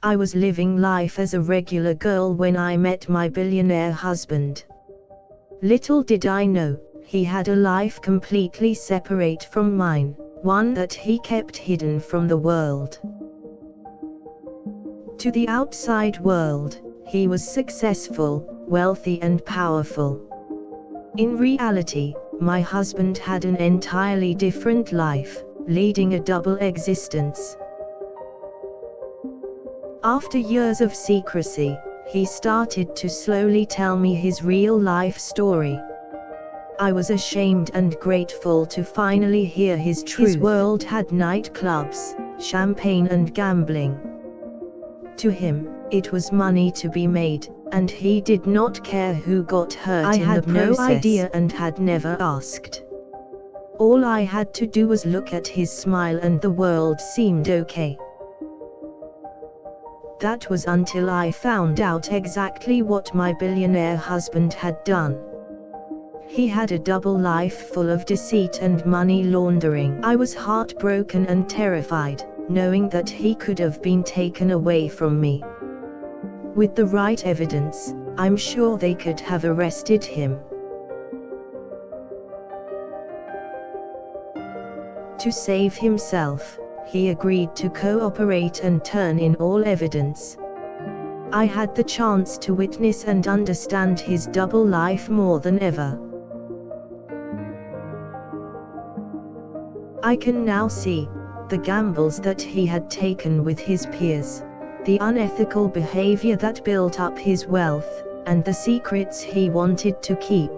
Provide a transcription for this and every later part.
I was living life as a regular girl when I met my billionaire husband. Little did I know, he had a life completely separate from mine, one that he kept hidden from the world. To the outside world, he was successful, wealthy and powerful. In reality, my husband had an entirely different life, leading a double existence. After years of secrecy, he started to slowly tell me his real-life story. I was ashamed and grateful to finally hear his truth. His world had nightclubs, champagne and gambling. To him, it was money to be made, and he did not care who got hurt in the process. I had no idea and had never asked. All I had to do was look at his smile and the world seemed okay. That was until I found out exactly what my billionaire husband had done. He had a double life full of deceit and money laundering. I was heartbroken and terrified, knowing that he could have been taken away from me. With the right evidence, I'm sure they could have arrested him. To save himself, he agreed to cooperate and turn in all evidence. I had the chance to witness and understand his double life more than ever. I can now see the gambles that he had taken with his peers, the unethical behavior that built up his wealth, and the secrets he wanted to keep.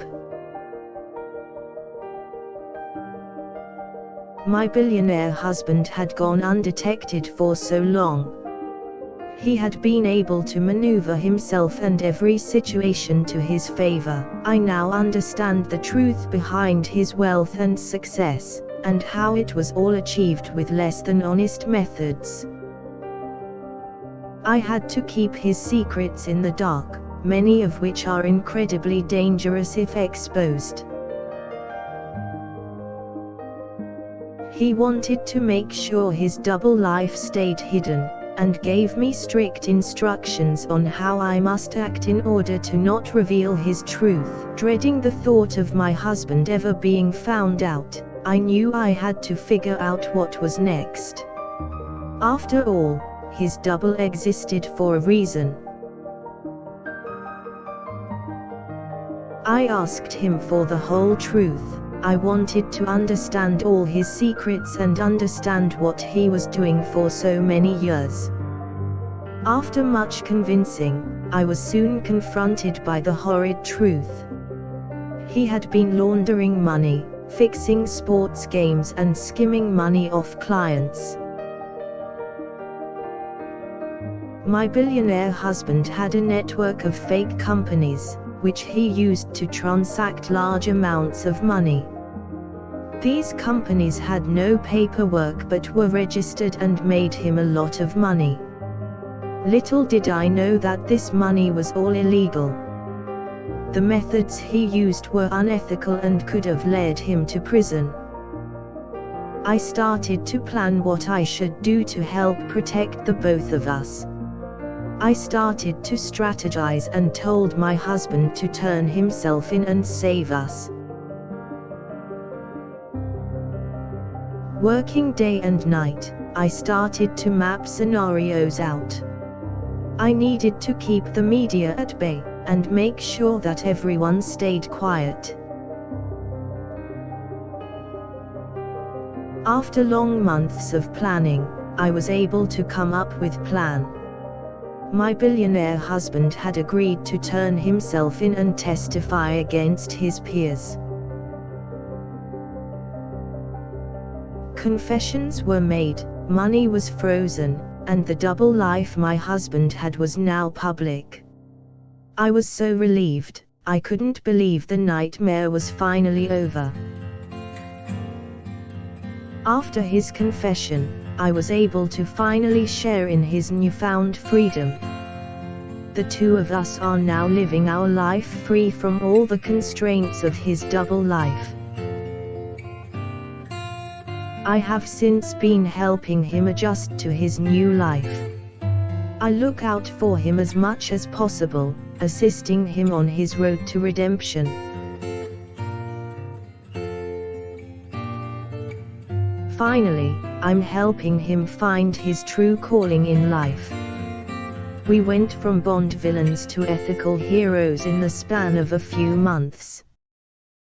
My billionaire husband had gone undetected for so long. He had been able to maneuver himself and every situation to his favor. I now understand the truth behind his wealth and success, and how it was all achieved with less than honest methods. I had to keep his secrets in the dark, many of which are incredibly dangerous if exposed. He wanted to make sure his double life stayed hidden, and gave me strict instructions on how I must act in order to not reveal his truth. Dreading the thought of my husband ever being found out, I knew I had to figure out what was next. After all, his double existed for a reason. I asked him for the whole truth. I wanted to understand all his secrets and understand what he was doing for so many years. After much convincing, I was soon confronted by the horrid truth. He had been laundering money, fixing sports games and skimming money off clients. My billionaire husband had a network of fake companies, which he used to transact large amounts of money. These companies had no paperwork but were registered and made him a lot of money. Little did I know that this money was all illegal. The methods he used were unethical and could have led him to prison. I started to plan what I should do to help protect the both of us. I started to strategize and told my husband to turn himself in and save us. Working day and night, I started to map scenarios out. I needed to keep the media at bay, and make sure that everyone stayed quiet. After long months of planning, I was able to come up with a plan. My billionaire husband had agreed to turn himself in and testify against his peers. Confessions were made, money was frozen, and the double life my husband had was now public. I was so relieved, I couldn't believe the nightmare was finally over. After his confession, I was able to finally share in his newfound freedom. The two of us are now living our life free from all the constraints of his double life. I have since been helping him adjust to his new life. I look out for him as much as possible, assisting him on his road to redemption. Finally, I'm helping him find his true calling in life. We went from Bond villains to ethical heroes in the span of a few months.